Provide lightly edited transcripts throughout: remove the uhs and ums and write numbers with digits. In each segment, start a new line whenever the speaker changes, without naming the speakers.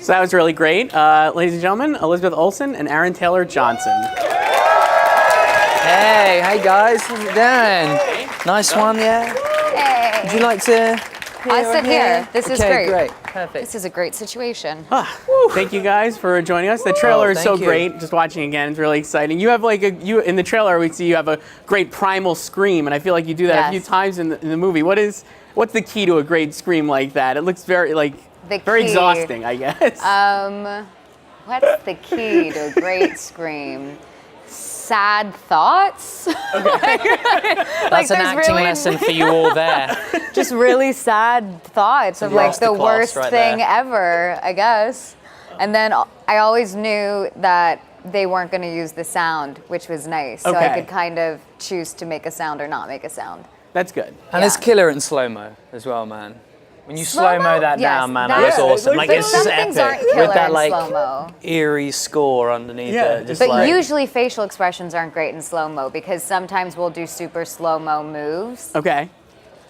So that was really great. Ladies and gentlemen, Elizabeth Olsen and Aaron Taylor Johnson.
Hey, guys, how's it doing? Nice one, yeah.
Hey.
Would you like to?
I'll sit here. This is
Okay,
great.
great, perfect.
This is a great situation.
Thank you guys for joining us. The trailer is so
thank you.
great. Just watching again, it's really exciting. You have in the trailer we see you have a great primal scream, and I feel like you do that a few times in the movie. What's the key to a great scream like that? It looks very very exhausting, I guess.
What's the key to a great scream? Sad thoughts.
Okay. That's an acting lesson for you all there.
Just really sad thoughts of like the worst thing ever, I guess. And then I always knew that they weren't going to use the sound, which was nice. So I could kind of choose to make a sound or not make a sound.
That's good.
And it's killer in slow-mo as well, man. When you slow-mo that down, man, that's awesome. Like, it's just epic. With that, like, eerie score underneath it. Just
but usually facial expressions aren't great in slow-mo because sometimes we'll do super slow-mo moves.
Okay.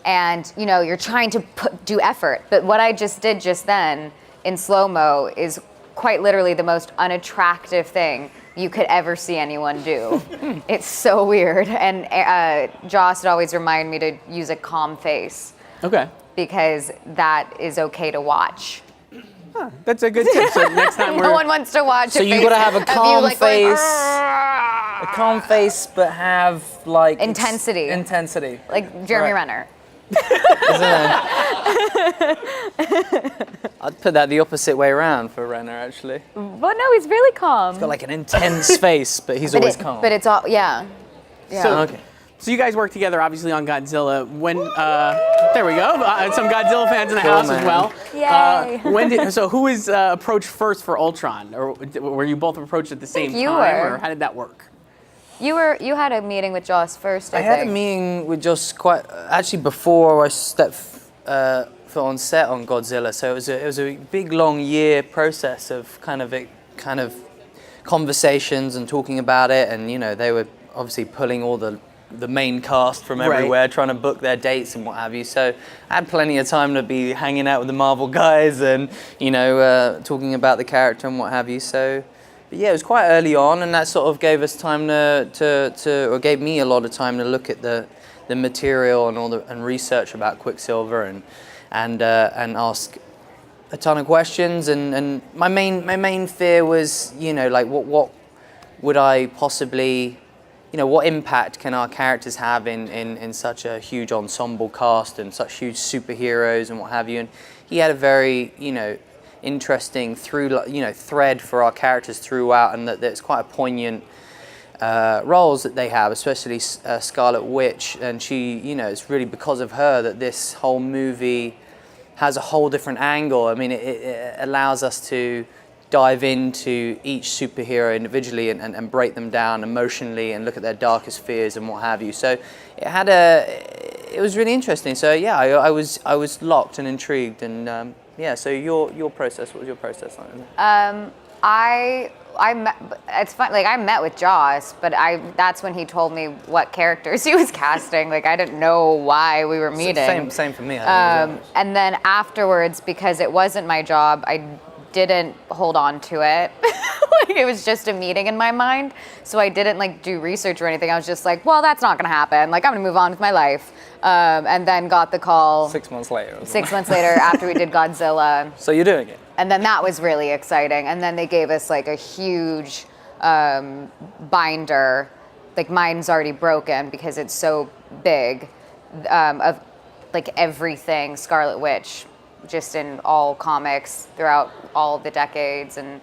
And, you know, you're trying to do effort. But what I just did just then in slow-mo is quite literally the most unattractive thing you could ever see anyone do. It's so weird. And Joss would always remind me to use a calm face.
Okay.
Because that is okay to watch.
Huh, that's a good tip. So next time
no one wants to watch.
So you gotta have a calm face, but have like
intensity.
Intensity.
Like Jeremy Renner.
I'd put that the opposite way around for Renner, actually.
But no, he's really calm.
He's got like an intense face, but he's always calm.
But it's all, yeah.
So you guys work together, obviously, on Godzilla. When there we go, some Godzilla fans in the house as well.
Yay!
So who was approached first for Ultron, or were you both approached at the same time, or how did that work?
You had a meeting with Joss first. I
had a meeting with Joss actually before I stepped foot on set on Godzilla. So it was a big, long year process of kind of conversations and talking about it, and you know they were obviously pulling all the main cast from everywhere, trying to book their dates and what have you. So I had plenty of time to be hanging out with the Marvel guys and, you know, talking about the character and what have you. So, but yeah, it was quite early on, and that sort of gave us time or gave me a lot of time to look at the material and research about Quicksilver and ask a ton of questions. And my main fear was, you know, like what would I possibly, you know, what impact can our characters have in such a huge ensemble cast and such huge superheroes and what have you? And he had a very, you know, interesting thread for our characters throughout, and that it's quite a poignant roles that they have, especially Scarlet Witch. And she, you know, it's really because of her that this whole movie has a whole different angle. I mean, it allows us to dive into each superhero individually and break them down emotionally and look at their darkest fears and what have you. So it was really interesting. So yeah, I was locked and intrigued, and yeah. So your process, what was your process like?
It's fun. Like I met with Joss, but that's when he told me what characters he was casting. Like I didn't know why we were meeting.
Same for me.
And then afterwards, because it wasn't my job, I didn't hold on to it. Like it was just a meeting in my mind, so I didn't like do research or anything. I was just like, well, that's not gonna happen. Like I'm gonna move on with my life. And then got the call
6 months later.
6 months later after we did Godzilla.
So you're doing it.
And then that was really exciting. And then they gave us like a huge binder. Like mine's already broken because it's so big, of like everything Scarlet Witch, just in all comics throughout all of the decades. And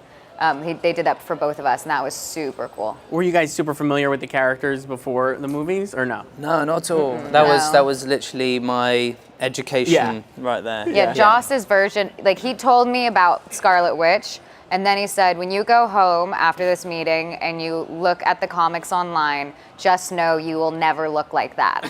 they did that for both of us, and that was super cool.
Were you guys super familiar with the characters before the movies, or no?
No, not at all. That was literally my education right there.
Yeah, Joss's version, like he told me about Scarlet Witch, and then he said, when you go home after this meeting and you look at the comics online, just know you will never look like that.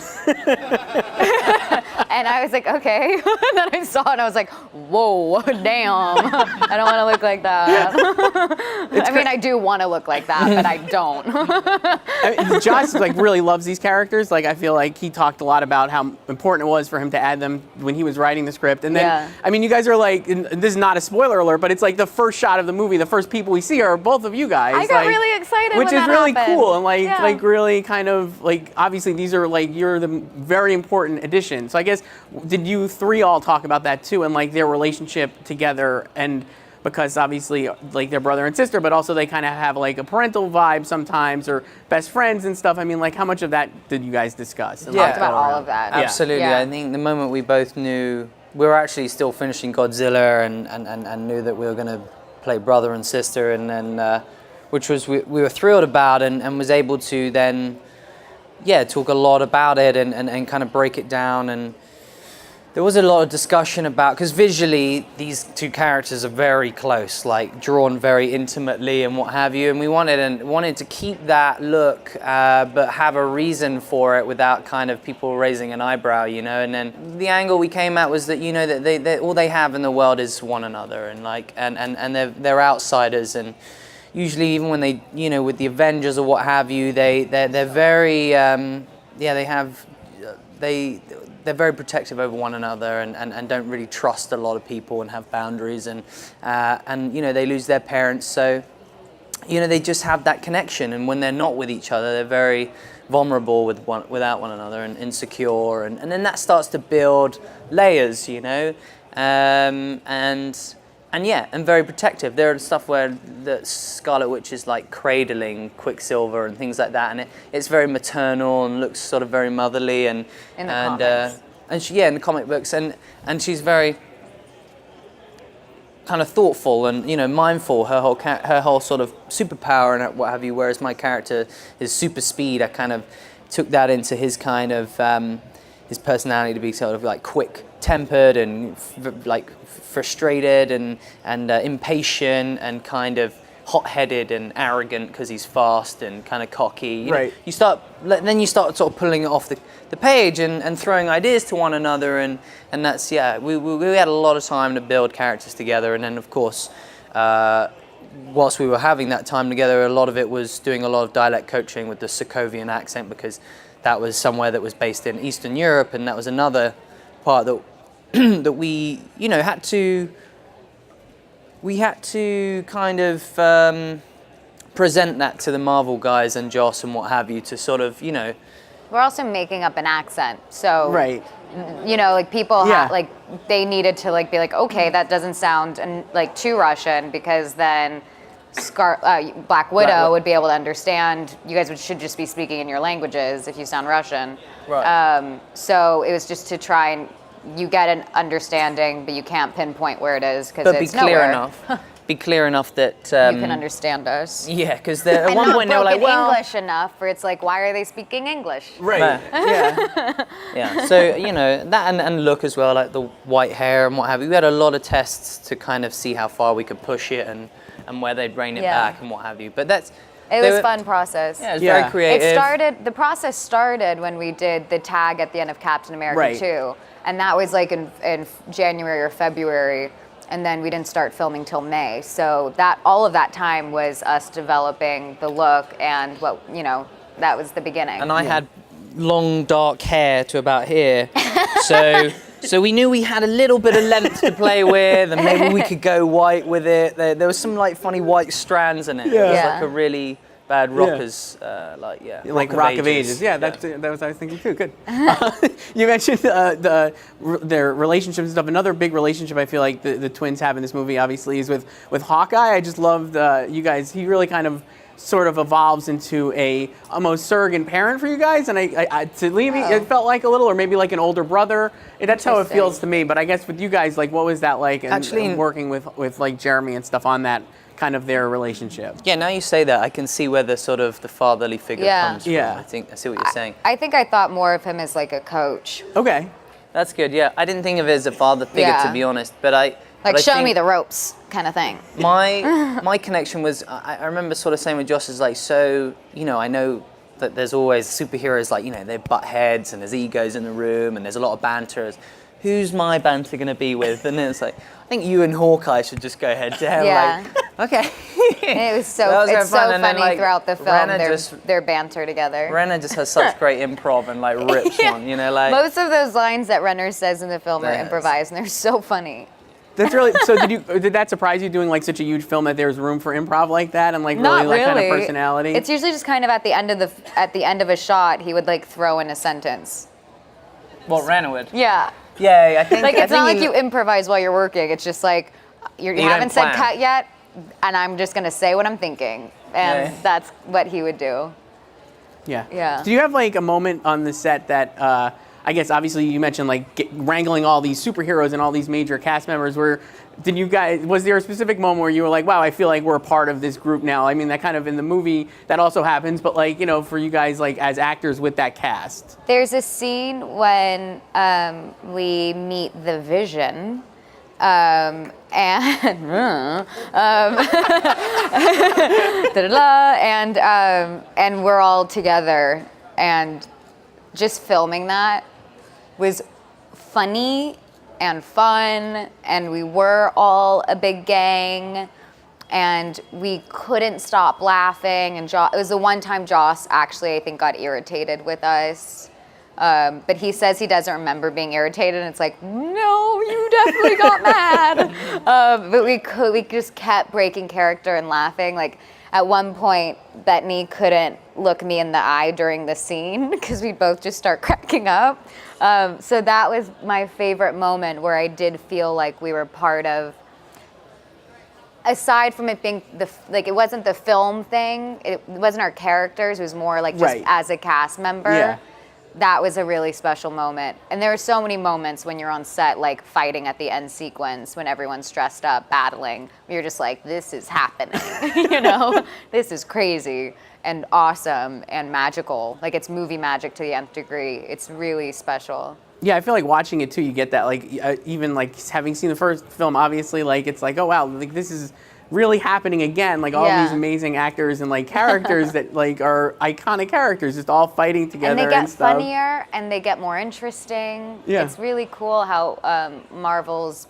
And I was like, okay. And then I saw it and I was like, whoa, damn. I don't want to look like that. I mean, I do want to look like that, but I don't.
Josh like really loves these characters. Like I feel like he talked a lot about how important it was for him to add them when he was writing the script. And then, I mean, you guys are like, and this is not a spoiler alert, but it's like the first shot of the movie, the first people we see are both of you guys.
I got really excited
which
when
is
that
really
happened.
cool and like really kind of like obviously these are like you're the very important addition. So I guess did you three all talk about that too and like their relationship together and because obviously like they're brother and sister, but also they kind of have like a parental vibe sometimes or best friends and stuff. I mean, like how much of that did you guys discuss?
Talked about all of that.
Absolutely.
Yeah.
I think the moment we both knew we were actually still finishing Godzilla and knew that we were going to play brother and sister and then which was we were thrilled about and was able to then talk a lot about it and kind of break it down. And there was a lot of discussion about, because visually these two characters are very close, like drawn very intimately and what have you, and we wanted to keep that look but have a reason for it without kind of people raising an eyebrow, you know. And then the angle we came at was that, you know, that they all they have in the world is one another, and like and they're outsiders, and usually even when they, you know, with the Avengers or what have you, they're very they're very protective over one another and don't really trust a lot of people and have boundaries and you know, they lose their parents, so you know, they just have that connection, and when they're not with each other they're very vulnerable without one another and insecure, and then that starts to build layers, you know, and very protective. There are stuff where the Scarlet Witch is like cradling Quicksilver and things like that, and it's very maternal and looks sort of very motherly and
in the comics.
And she, in the comic books, and she's very kind of thoughtful and, you know, mindful. Her whole sort of superpower and what have you. Whereas my character is super speed. I kind of took that into his kind of his personality to be sort of like quick-tempered and like frustrated and impatient and kind of hot-headed and arrogant because he's fast and kind of cocky. You know, you start sort of pulling it off the page and throwing ideas to one another, and that's, we had a lot of time to build characters together. And then of course, whilst we were having that time together, a lot of it was doing a lot of dialect coaching with the Sokovian accent, because that was somewhere that was based in Eastern Europe, and that was another part that that we, you know, had to kind of present that to the Marvel guys and Joss and what have you, to sort of, you know.
We're also making up an accent, so you know, like people like they needed to like be like, okay, that doesn't sound like too Russian, because then Black Widow would be able to understand. You guys should just be speaking in your languages if you sound Russian. So it was just to try and you get an understanding, but you can't pinpoint where it is because it's nowhere.
Be clear enough that
you can understand us.
Yeah, because at one point they were like, well,
English enough where it's like, why are they speaking English?
Right.
Yeah. So, you know, that and look as well, like the white hair and what have you. We had a lot of tests to kind of see how far we could push it and where they'd rein it back and what have you. But it
was a fun process.
Yeah, it was very creative.
The process started when we did the tag at the end of Captain America 2. And that was like in January or February. And then we didn't start filming till May. So all of that time was us developing the look and what, you know, that was the beginning.
And I had long dark hair to about here. So we knew we had a little bit of length to play with, and maybe we could go white with it. There was some like funny white strands in it. It was like a really bad rockers,
like Rock of Ages. Yeah, that was what I was thinking too. Good. You mentioned their relationship and stuff. Another big relationship I feel like the twins have in this movie, obviously, is with Hawkeye. I just loved you guys. He really kind of sort of evolves into a almost surrogate parent for you guys, and to leave it felt like a little, or maybe like an older brother. That's how it feels to me. But I guess with you guys, like, what was that like? Actually, working with like Jeremy and stuff on that kind of their relationship.
Yeah, now you say that, I can see where the sort of the fatherly figure comes from. I see what you're saying.
I think I thought more of him as like a coach.
Okay.
That's good, yeah. I didn't think of it as a father figure, to be honest, but I
show me the ropes kind of thing.
My connection was, I remember sort of saying with Josh, is like, so, you know, I know that there's always superheroes, like, you know, they butt heads and there's egos in the room and there's a lot of banter. Who's my banter going to be with? And then it's like, I think you and Hawkeye should just go head to head.
Yeah.
Like, okay.
And it was so, it's so funny then, like, throughout the film, their banter together.
Renner just has such great improv and like rips one, you know, like.
Most of those lines that Renner says in the film are improvised, and they're so funny.
That's really, so did that surprise you doing like such a huge film that there's room for improv like that and like
Not
really that kind of personality?
It's usually just kind of at the end of a shot, he would like throw in a sentence.
What, Renner would?
Yeah.
Yeah, I think.
Like, it's not like you improvise while you're working. It's just like you haven't said cut yet, and I'm just gonna say what I'm thinking, and that's what he would do.
Yeah.
Yeah.
Do you have like a moment on the set that I guess obviously you mentioned like wrangling all these superheroes and all these major cast members? Was there a specific moment where you were like, wow, I feel like we're a part of this group now? I mean, that kind of in the movie that also happens, but like, you know, for you guys like as actors with that cast.
There's a scene when we meet the Vision. And and we're all together, and just filming that was funny and fun, and we were all a big gang, and we couldn't stop laughing. And it was the one time Joss actually, I think, got irritated with us. But he says he doesn't remember being irritated, and it's like, no, you definitely got mad. But we just kept breaking character and laughing. Like, at one point, Bettany couldn't look me in the eye during the scene because we'd both just start cracking up. So that was my favorite moment where I did feel like we were part of, aside from it being it wasn't the film thing, it wasn't our characters, it was more like just as a cast member.
Yeah.
That was a really special moment. And there are so many moments when you're on set, like fighting at the end sequence, when everyone's dressed up, battling. You're just like, this is happening, you know? This is crazy and awesome and magical. Like, it's movie magic to the nth degree. It's really special.
Yeah, I feel like watching it too, you get that, like, even like having seen the first film, obviously, like, it's like, oh wow, like this is really happening again, like all these amazing actors and like characters that like are iconic characters just all fighting together
and they get
and stuff.
funnier and they get more interesting.
Yeah.
It's really cool how Marvel's,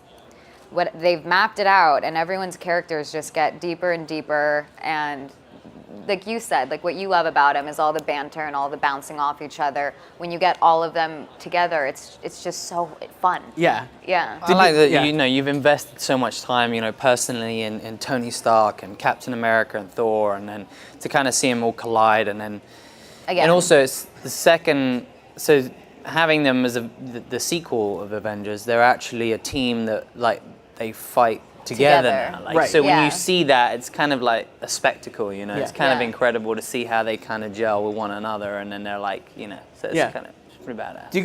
what they've mapped it out, and everyone's characters just get deeper and deeper. And like you said, like what you love about them is all the banter and all the bouncing off each other. When you get all of them together, it's just so fun.
Yeah.
Yeah.
I like that, you know, you've invested so much time, you know, personally in Tony Stark and Captain America and Thor, and then to kind of see them all collide, and then again. And also it's the second, so having them as the sequel of Avengers, they're actually a team that like they fight together now. Like, so when you see that, it's kind of like a spectacle, you know. It's kind of incredible to see how they kind of gel with one another, and then they're like, you know, so it's kind of pretty badass.
Do you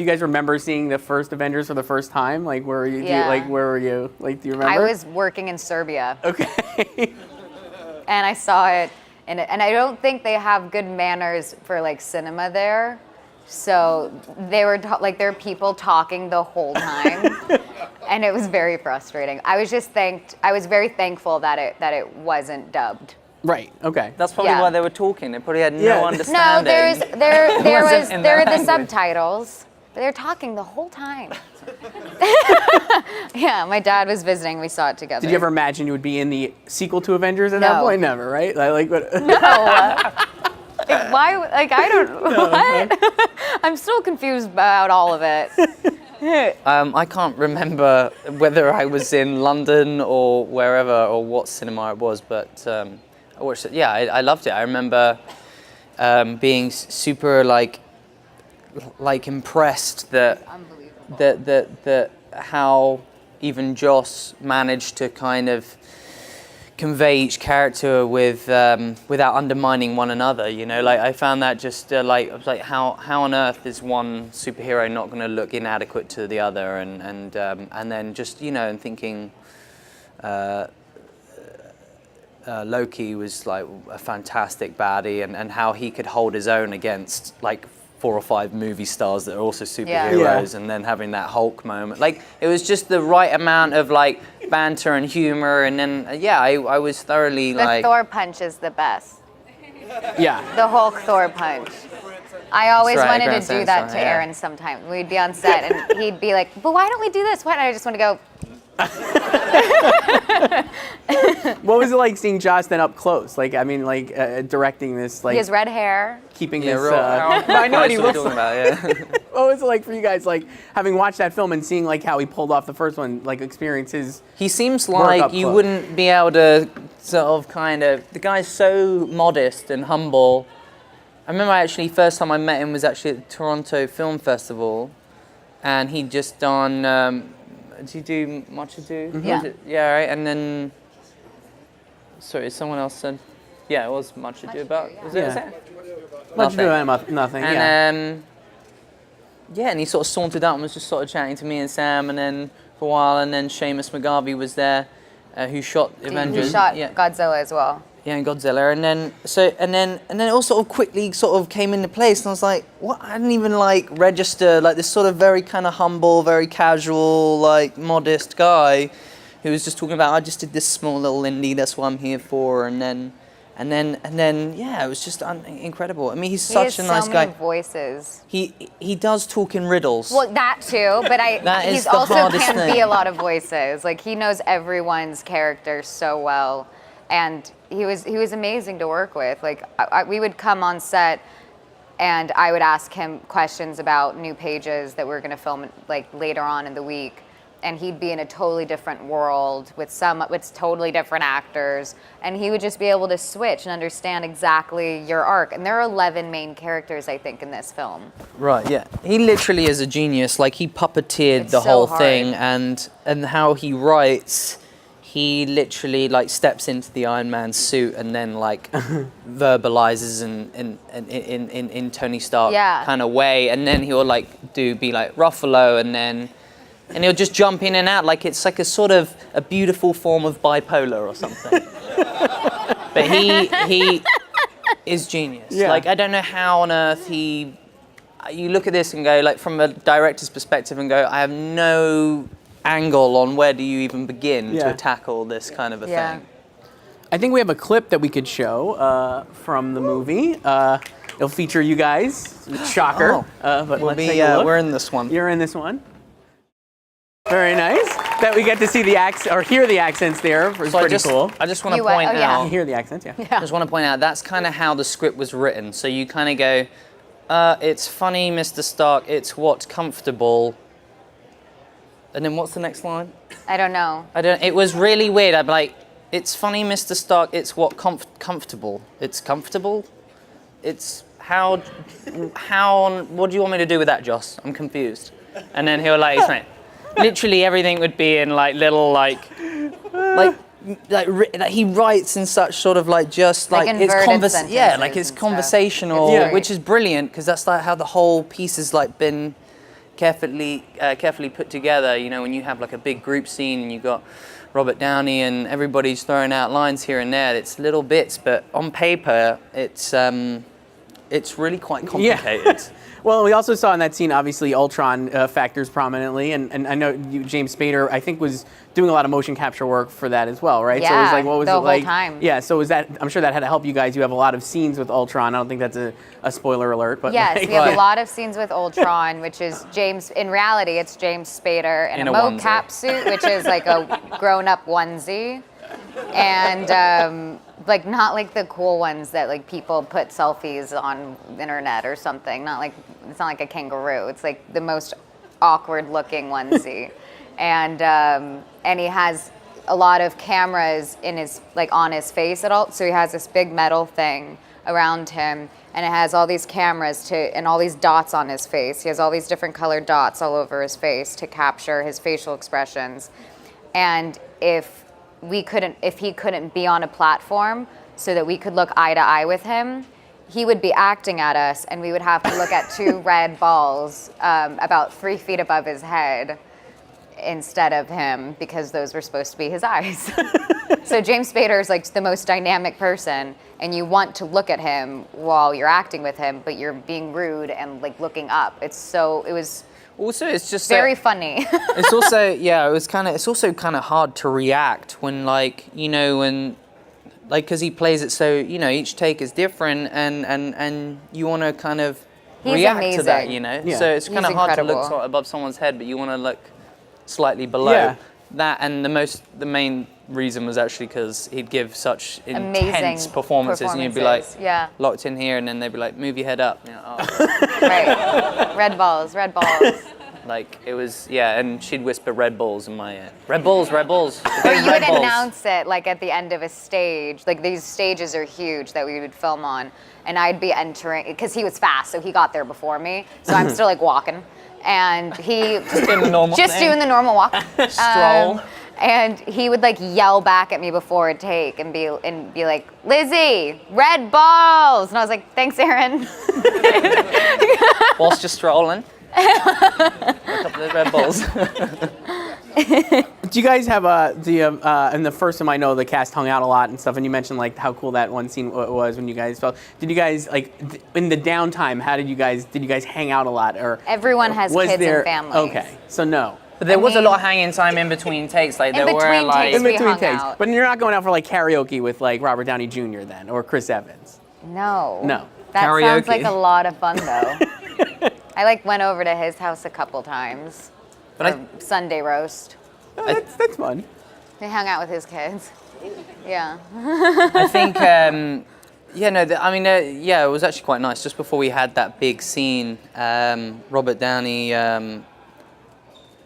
guys remember seeing the first Avengers for the first time? Like, where were you? Where were you? Like, do you remember?
I was working in Serbia.
Okay.
And I saw it, and I don't think they have good manners for like cinema there. So they were like, there are people talking the whole time, and it was very frustrating. I was very thankful that it wasn't dubbed.
Right. Okay.
That's probably why they were talking. They probably had no understanding.
No, there were the subtitles, but they're talking the whole time. Yeah, my dad was visiting. We saw it together.
Did you ever imagine you would be in the sequel to Avengers at that point? Never, right? Like what?
No. Why? Like, I don't. What? I'm still confused about all of it.
I can't remember whether I was in London or wherever or what cinema it was, but I watched it. Yeah, I loved it. I remember being super like impressed that how even Joss managed to kind of convey each character with without undermining one another, you know. Like, I found that just I was like, how on earth is one superhero not going to look inadequate to the other, and then just, you know, and thinking Loki was like a fantastic baddie, and how he could hold his own against like 4 or 5 movie stars that are also superheroes, and then having that Hulk moment. Like, it was just the right amount of like banter and humor, and then I was thoroughly
the Thor punch is the best.
Yeah.
The Hulk Thor punch. I always
That's right,
wanted
Grand
to do
Sense,
that to
yeah.
Aaron sometime. We'd be on set and he'd be like, but why don't we do this? Why? And I just want to go,
What was it like seeing Joss then up close? Like, I mean, like directing this, like
he has red hair.
keeping
Yeah,
this.
real,
I know what he looks like.
about, yeah.
What was it like for you guys, like having watched that film and seeing like how he pulled off the first one, like experiences?
He seems
Work
like
up
you
close.
wouldn't be able to sort of the guy's so modest and humble. I remember actually first time I met him was actually at the Toronto Film Festival, and he'd just done, did you do Much Ado?
Mm-hmm. Yeah.
Yeah, right, and then, sorry, someone else said, yeah, it was Much Ado about,
Ado,
was
yeah.
it? Was it?
Much ado about nothing.
And
Yeah.
yeah, and he sort of sauntered out and was just sort of chatting to me and Sam, and then for a while, and then Seamus McGarvey was there, who shot Avengers.
He shot
yeah,
Godzilla as well.
yeah, and Godzilla, and then it all sort of quickly sort of came into place, and I was like, what? I didn't even like register like this sort of very kind of humble, very casual, like modest guy, who was just talking about I just did this small little indie, that's what I'm here for, and then yeah, it was just incredible. I mean, he's such a nice
so
guy.
many voices.
He does talk in riddles.
Well, that too, but
That is
he's
the
also
hardest
can
thing.
be a lot of voices. Like he knows everyone's character so well, and he was amazing to work with. Like we would come on set, and I would ask him questions about new pages that we're going to film like later on in the week, and he'd be in a totally different world with totally different actors, and he would just be able to switch and understand exactly your arc. And there are 11 main characters, I think, in this film.
Right, yeah. He literally is a genius. Like he puppeteered
It's
the
so
whole
hard.
thing, and how he writes, he literally like steps into the Iron Man suit and then like verbalizes in Tony Stark
Yeah.
kind of way, and then he'll like be like Ruffalo, and he'll just jump in and out like it's like a sort of a beautiful form of bipolar or something. But he is genius.
Yeah.
Like I don't know how on earth you look at this and go like from a director's perspective and go, I have no angle on where do you even begin
Yeah.
to tackle this kind of a
Yeah.
thing.
I think we have a clip that we could show from the movie. It'll feature you guys. Shocker. But let's take a look.
We're in this one.
You're in this one. Very nice. That we get to see the accent or hear the accents there. It's
So
pretty cool.
I just want to
You,
point
oh, yeah.
You
out.
hear the accents, yeah.
I just want to point out that's kind of how the script was written. So you kind of go, it's funny, Mr. Stark. It's what's comfortable. And then what's the next line?
I don't know.
It was really weird. I'm like, it's funny, Mr. Stark. It's what comfortable. It's comfortable. It's how. What do you want me to do with that, Joss? I'm confused. And then he'll like, explain. Literally everything would be in like little like he writes in such sort of like just
Like
like it's
inverted
yeah, like
sentences
it's
and stuff.
conversational,
It's great.
which is brilliant because that's like how the whole piece has like been carefully put together. You know, when you have like a big group scene and you've got Robert Downey and everybody's throwing out lines here and there. It's little bits, but on paper, it's really quite complicated.
Well, we also saw in that scene, obviously, Ultron factors prominently, and I know James Spader, I think, was doing a lot of motion capture work for that as well, right? So it was
Yeah,
like, what was
the
it
whole
like?
time.
Yeah, so was that? I'm sure that had to help you guys. You have a lot of scenes with Ultron. I don't think that's a spoiler alert, but
Yes,
like,
we have a lot of scenes with Ultron, which is James. In reality, it's James Spader in
In
a
a onesie.
mocap suit, which is like a grown-up onesie, and like not like the cool ones that like people put selfies on the internet or something. Not like it's not like a kangaroo. It's like the most awkward-looking onesie, and he has a lot of cameras in his like on his face at all. So he has this big metal thing around him, and it has all these cameras and all these dots on his face. He has all these different colored dots all over his face to capture his facial expressions. And if he couldn't be on a platform so that we could look eye to eye with him, he would be acting at us, and we would have to look at two red balls about 3 feet above his head instead of him, because those were supposed to be his eyes. So James Spader is like the most dynamic person, and you want to look at him while you're acting with him, but you're being rude and like looking up. It was
Also, it's just
very funny.
It's also it's also kind of hard to react when, like, you know, when like, because he plays it so, you know, each take is different, and you want to kind of react to that, you know.
Yeah.
So it's kind of hard to look above someone's head, but you want to look slightly below that. And the main reason was actually because he'd give such intense performances, and you'd be like locked in here, and then they'd be like, move your head up. You know,
Right. Red balls.
Like, it was, and she'd whisper Red Bulls in my ear. Red Bulls.
Or you would announce it, like, at the end of a stage. Like, these stages are huge that we would film on. And I'd be entering, because he was fast, so he got there before me. So I'm still, like, walking. And he...
Just doing the normal thing.
Doing the normal walk.
Stroll.
And he would, like, yell back at me before a take and be like, Lizzie, red balls! And I was like, thanks, Aaron.
Whilst just strolling. A couple of Red Bulls.
Do you guys have in the first time I know the cast hung out a lot and stuff, and you mentioned like how cool that one scene was when you guys felt. Did you guys like in the downtime? How did you guys hang out a lot, or
everyone has kids and families?
Okay, so no.
But there was a lot of hanging time in between takes. Like there were like
in between takes. But you're not going out for like karaoke with like Robert Downey Jr. then, or Chris Evans.
No.
That
sounds like a lot of fun though. I like went over to his house a couple times for Sunday roast.
Oh, that's fun.
They hung out with his kids. Yeah.
I think, it was actually quite nice. Just before we had that big scene, Robert Downey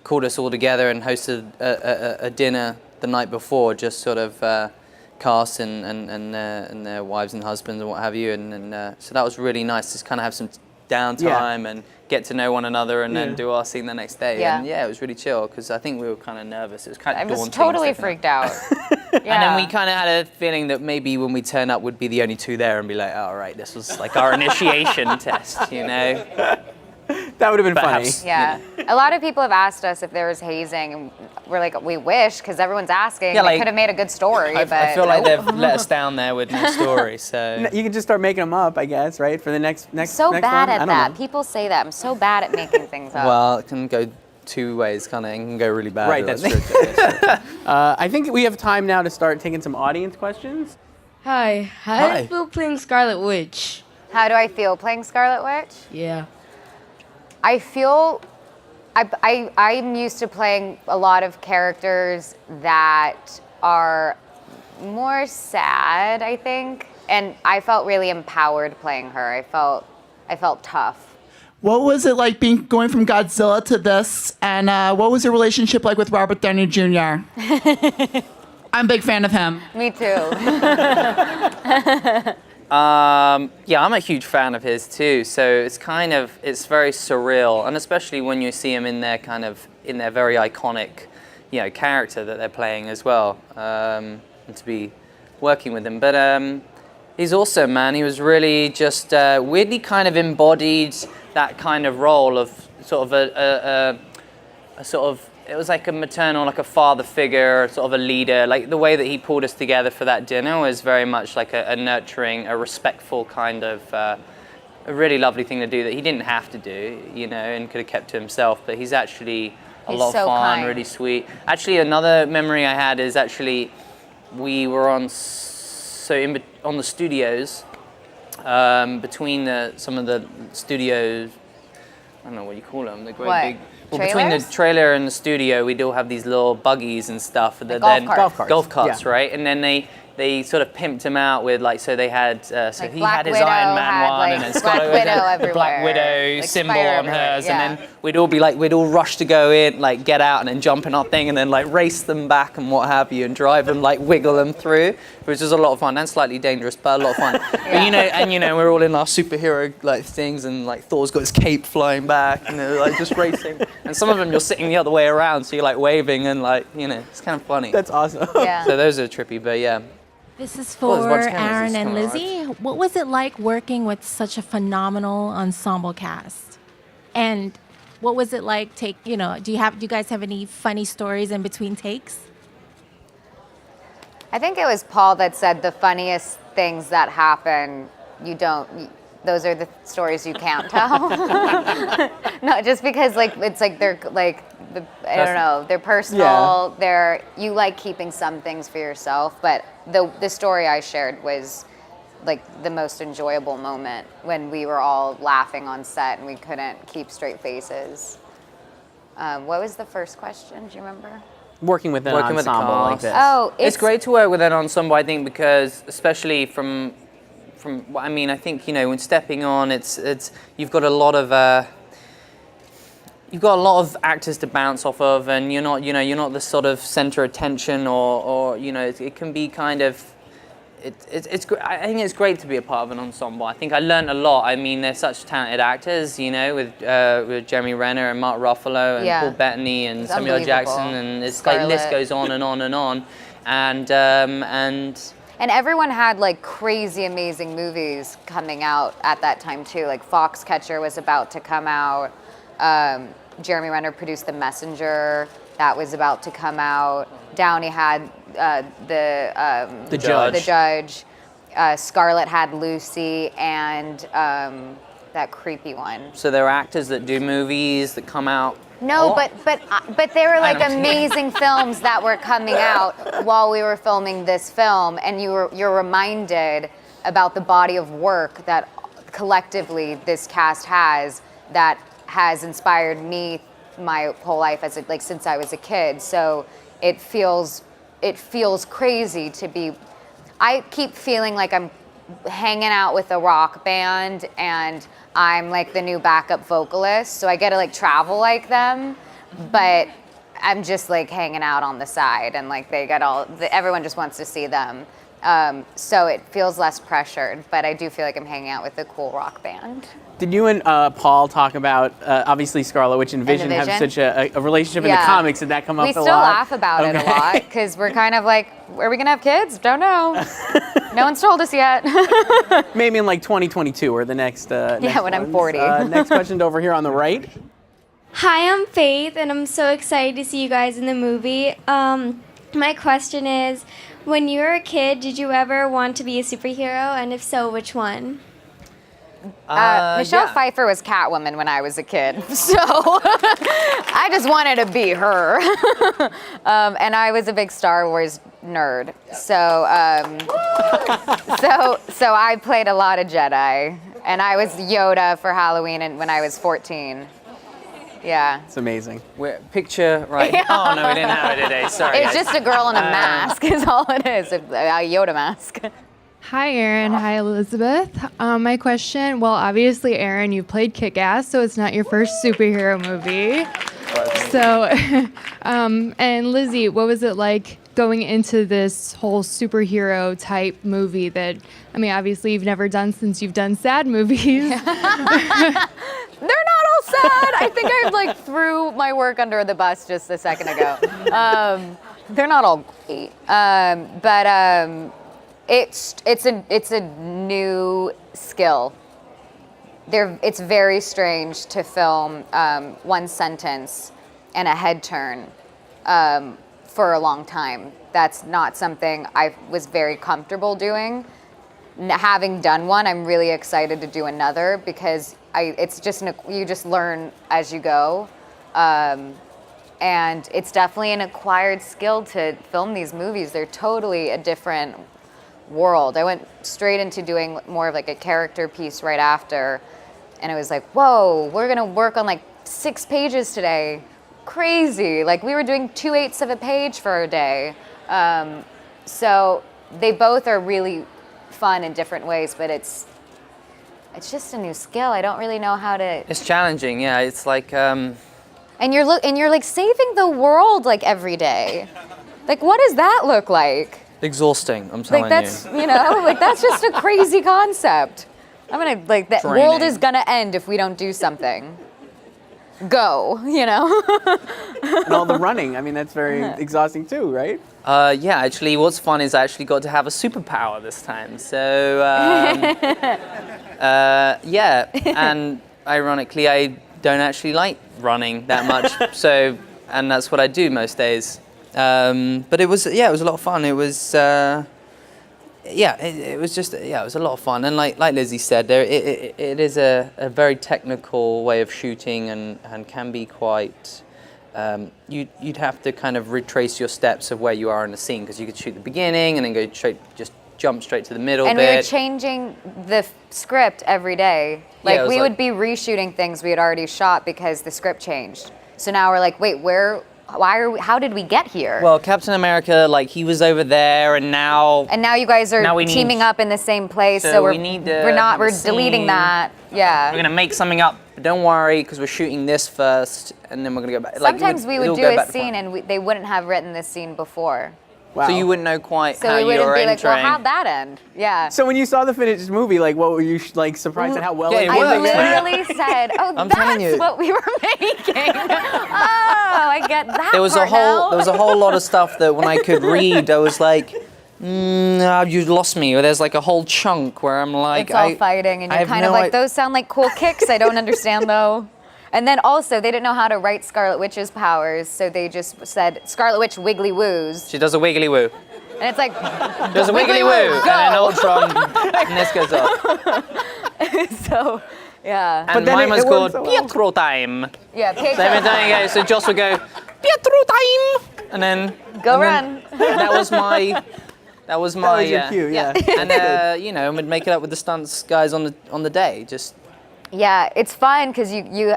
called us all together and hosted a dinner the night before, just sort of cast and their wives and husbands and what have you. And so that was really nice to kind of have some downtime and get to know one another and then do our scene the next day. And it was really chill because I think we were kind of nervous. It was kind of daunting.
I was totally freaked out.
And then we kind of had a feeling that maybe when we turn up, we'd be the only two there and be like, all right, this was like our initiation test, you know?
That would have been funny.
Yeah. A lot of people have asked us if there was hazing, and we're like, we wish, because everyone's asking.
Yeah,
they could have made a good story, but
I feel like they've let us down there with no story, so...
You can just start making them up, I guess, right? For the next
so
next
bad
one?
at that. People say that. I'm so bad at making things up.
Well, it can go two ways, kind of. It can go really bad.
Right, that's true. I think we have time now to start taking some audience questions.
Hi. How do you feel playing Scarlet Witch?
How do I feel playing Scarlet Witch?
Yeah.
I feel I'm used to playing a lot of characters that are more sad, I think, and I felt really empowered playing her. I felt tough.
What was it like going from Godzilla to this, and what was your relationship like with Robert Downey Jr.? I'm a big fan of him.
Me too.
I'm a huge fan of his too. So it's very surreal, and especially when you see him in their very iconic, character that they're playing as well, and to be working with him. But he's awesome, man. He was really just weirdly kind of embodied that kind of role of sort of a sort of. It was like a maternal, like a father figure, sort of a leader. Like the way that he pulled us together for that dinner was very much like a nurturing, a respectful kind of, a really lovely thing to do that he didn't have to do, and could have kept to himself. But he's actually a lot of fun, really sweet. Actually, another memory I had is actually we were on the studios, between some of the studios. I don't know what you call them. The great big. Well, between the trailer and the studio, we do have these little buggies and stuff.
Like golf
carts, right? And then they sort of pimped him out with so they had
like
he
Black
had his
Widow
Iron Man one, and then Scarlet
Widow
the Black Widow
like
symbol
Spider
on hers,
yeah.
and then we'd all rush to go in, get out, and then jump in our thing, and then race them back and what have you, and drive them, wiggle them through, which was a lot of fun and slightly dangerous, but a lot of fun. But, we're all in our superhero things, and Thor's got his cape flying back, and they're just racing, and some of them you're sitting the other way around, so you're waving, and it's kind of funny.
That's awesome.
Yeah.
So those are trippy, but yeah.
This is for Aaron and Lizzie. What was it like working with such a phenomenal ensemble cast? And what was it like do you guys have any funny stories in between takes?
I think it was Paul that said the funniest things that happen, those are the stories you can't tell. No, just because like it's like they're like I don't know, they're personal. You like keeping some things for yourself, but the story I shared was like the most enjoyable moment when we were all laughing on set and we couldn't keep straight faces. What was the first question? Do you remember?
Working with an ensemble like this.
Oh,
it's great to work with an ensemble, I think, because especially from I mean, I think, you know, when stepping on, it's you've got a lot of actors to bounce off of, and you're not the sort of center of attention, or you know, it can be kind of. I think it's great to be a part of an ensemble. I think I learned a lot. I mean, they're such talented actors, you know, with Jeremy Renner and Mark Ruffalo and Paul Bettany and Samuel L. Jackson, and it's like the list goes on and on and on, and
everyone had like crazy amazing movies coming out at that time too. Like Foxcatcher was about to come out. Jeremy Renner produced The Messenger. That was about to come out. Downey had the Judge. Scarlett had Lucy, and that creepy one.
So there are actors that do movies that come out.
No, but they were like amazing films that were coming out while we were filming this film, and you're reminded about the body of work that collectively this cast has that has inspired me my whole life since I was a kid. So it feels crazy to be. I keep feeling like I'm hanging out with a rock band and I'm like the new backup vocalist, so I get to like travel like them, but I'm just like hanging out on the side, and like everyone just wants to see them. So it feels less pressured, but I do feel like I'm hanging out with a cool rock band.
Did you and Paul talk about, obviously Scarlet Witch and Vision have such a relationship in the comics? Did that come up a lot?
We still laugh about it a lot, because we're kind of like, are we going to have kids? Don't know. No one's told us yet.
Maybe in like 2022 or the next
when
ones.
I'm 40.
Next question over here on the right.
Hi, I'm Faith, and I'm so excited to see you guys in the movie. My question is, when you were a kid, did you ever want to be a superhero? And if so, which one?
Michelle Pfeiffer was Catwoman when I was a kid, so I just wanted to be her. And I was a big Star Wars nerd, so I played a lot of Jedi, and I was Yoda for Halloween when I was 14. Yeah.
It's amazing.
Picture, right. Oh, no, we didn't have it today. Sorry.
It's just a girl in a mask is all it is, a Yoda mask.
Hi, Erin. Hi, Elizabeth. My question, well, obviously, Erin, you played Kick-Ass, so it's not your first superhero movie. So, and Lizzie, what was it like going into this whole superhero type movie that, I mean, obviously you've never done since you've done sad movies.
They're not all sad. I think I like threw my work under the bus just a second ago. They're not all great, but it's a new skill. It's very strange to film one sentence and a head turn for a long time. That's not something I was very comfortable doing. Having done one, I'm really excited to do another, because it's just you just learn as you go, and it's definitely an acquired skill to film these movies. They're totally a different world. I went straight into doing more of like a character piece right after, and it was like, whoa, we're gonna work on like 6 pages today. Crazy. Like we were doing 2/8 of a page for a day. So they both are really fun in different ways, but it's just a new skill. I don't really know how to.
It's challenging, yeah. It's like.
And you're like saving the world like every day. Like what does that look like?
Exhausting, I'm telling
you. Like that's like that's just a crazy concept. I'm gonna like the world is gonna end if we don't do something. Go,
And all the running. I mean, that's very exhausting too, right?
Yeah, actually, what's fun is I actually got to have a superpower this time. So, yeah, and ironically, I don't actually like running that much. So, and that's what I do most days. But it was a lot of fun. It was, it was just it was a lot of fun, and like Lizzie said, it is a very technical way of shooting, and can be quite. You'd have to kind of retrace your steps of where you are in the scene, because you could shoot the beginning and then jump straight to the middle.
And we were changing the script every day. Like we would be reshooting things we had already shot because the script changed. So now we're like, wait, how did we get here?
Well, Captain America, like he was over there, and now
you guys are teaming up in the same place. So we're deleting that. Yeah.
We're gonna make something up. But don't worry, because we're shooting this first, and then we're gonna go back.
Sometimes we would do a scene, and they wouldn't have written this scene before.
Wow.
So you wouldn't know quite
so
how
we
you're
wouldn't be
entering.
like, well, how'd that end? Yeah.
So when you saw the finished movie, like, what were you like surprised at how well it
I
was?
literally said, "Oh, that's what we were making." Oh, I get that.
There was a whole lot of stuff that when I could read, I was like, you lost me. Or there's like a whole chunk where I'm like,
it's all fighting, and you're kind of like, those sound like cool kicks. I don't understand though. And then also, they didn't know how to write Scarlet Witch's powers, so they just said, Scarlet Witch wiggly woos.
She does a wiggly woo.
And it's like,
there's a wiggly woo, and then Ultron, and this goes off.
So, yeah.
And mine was called Pietro time.
Yeah, Pietro
so every time you go, so Joss would go, Pietro time, and then
run.
That was my
your cue, yeah.
And we'd make it up with the stunts guys on the day, just.
Yeah, it's fun because you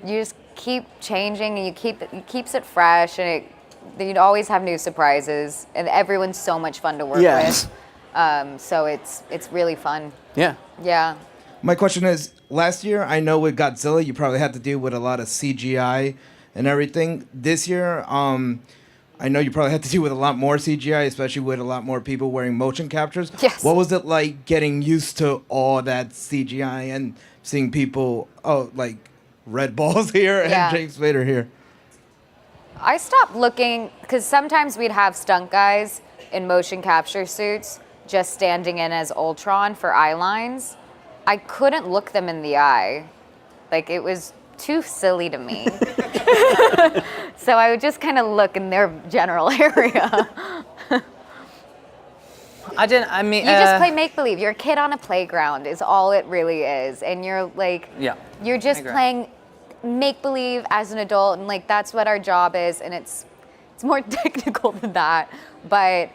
just keep changing, and it keeps it fresh, and you'd always have new surprises, and everyone's so much fun to work with. So it's really fun.
Yeah.
Yeah.
My question is, last year I know with Godzilla you probably had to deal with a lot of CGI and everything. This year, I know you probably had to deal with a lot more CGI, especially with a lot more people wearing motion captures.
Yes.
What was it like getting used to all that CGI and seeing people, like Red Balls here and James Spader here?
I stopped looking because sometimes we'd have stunt guys in motion capture suits just standing in as Ultron for eye lines. I couldn't look them in the eye. Like, it was too silly to me. So I would just kind of look in their general area.
You
just play make-believe. You're a kid on a playground is all it really is. And you're like, you're just playing make-believe as an adult, and like that's what our job is, and it's more technical than that. But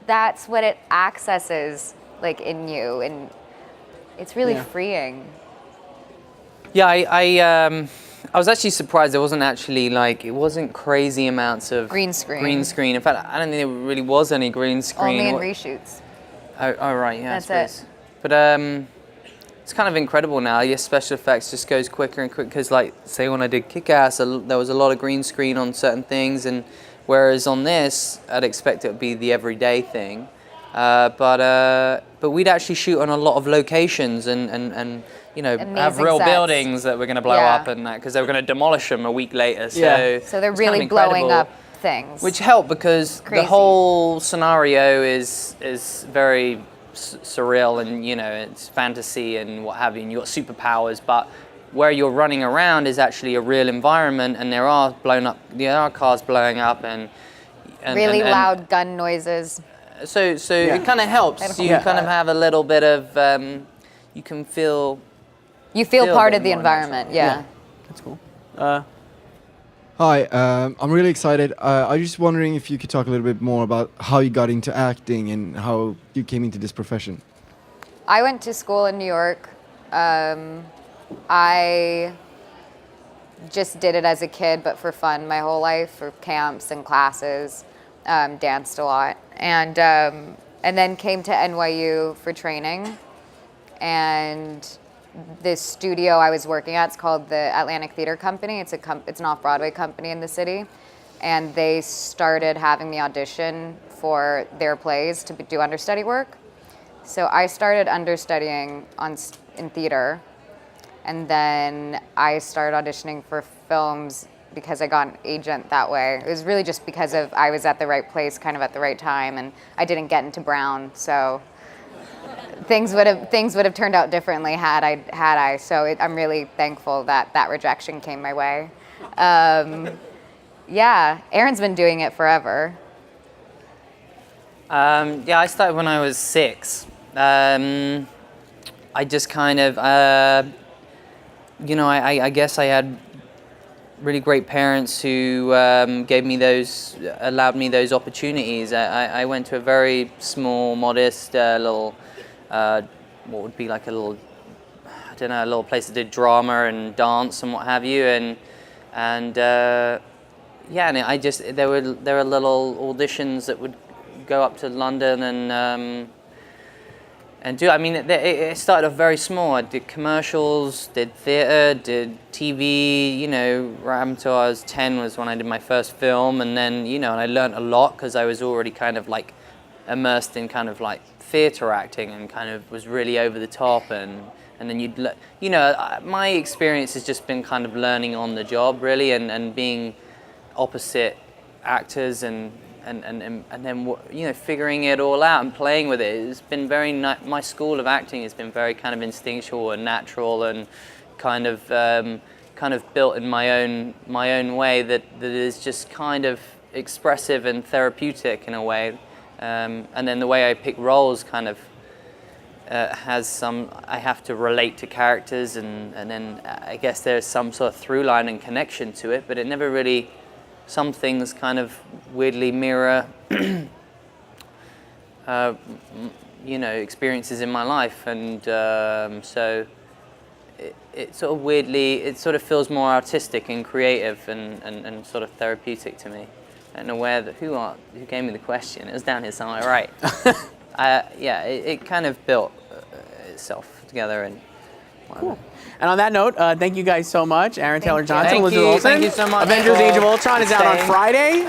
that's what it accesses like in you, and it's really freeing.
Yeah, I was actually surprised there wasn't actually it wasn't crazy amounts of
green screen.
In fact, I don't think there really was any green screen.
Only in reshoots.
Oh right, yeah.
That's it.
But it's kind of incredible now. Yes, special effects just goes quicker and quicker, because say when I did Kick-Ass, there was a lot of green screen on certain things, and whereas on this, I'd expect it would be the everyday thing. But we'd actually shoot on a lot of locations and have real buildings that we're going to blow up, and that because they were going to demolish them a week later.
So they're really blowing up things,
which helped because the whole scenario is very surreal, and it's fantasy and what have you, and you've got superpowers, but where you're running around is actually a real environment, and there are cars blowing up and
really loud gun noises.
So it kind of helps. You kind of have a little bit of you can feel.
You feel part of the environment. Yeah.
That's cool.
Hi, I'm really excited. I was just wondering if you could talk a little bit more about how you got into acting and how you came into this profession.
I went to school in New York. I just did it as a kid, but for fun my whole life, for camps and classes, danced a lot. And then came to NYU for training. And this studio I was working at, it's called the Atlantic Theater Company. It's an off-Broadway company in the city. And they started having me audition for their plays to do understudy work. So I started understudying in theater. And then I started auditioning for films because I got an agent that way. It was really just because I was at the right place, kind of at the right time, and I didn't get into Brown, so things would have turned out differently had I. So I'm really thankful that rejection came my way. Yeah, Aaron's been doing it forever.
Yeah, I started when I was 6. I just kind of, I guess I had really great parents who allowed me those opportunities. I went to a very small, modest little, what would be like a little, I don't know, a little place that did drama and dance and what have you, and I just there were little auditions that would go up to London and do. I mean, it started off very small. I did commercials, did theatre, did TV. Right up until I was 10 was when I did my first film, and then and I learned a lot because I was already kind of like immersed in kind of like theatre acting and kind of was really over the top and then my experience has just been kind of learning on the job really and being opposite actors and then figuring it all out and playing with it. It's been very my school of acting has been very kind of instinctual and natural and kind of built in my own way that is just kind of expressive and therapeutic in a way, and then the way I pick roles kind of has some, I have to relate to characters and then I guess there's some sort of through line and connection to it, but it never really, some things kind of weirdly mirror experiences in my life, and so it sort of weirdly, it sort of feels more artistic and creative and sort of therapeutic to me. I don't know who gave me the question. It was down here somewhere, right? It kind of built itself together and
cool. And on that note, thank you guys so much. Aaron Taylor Johnson,
Thank
Elizabeth
you.
Olsen.
Thank you so much.
Avengers Age of Ultron is out on Friday.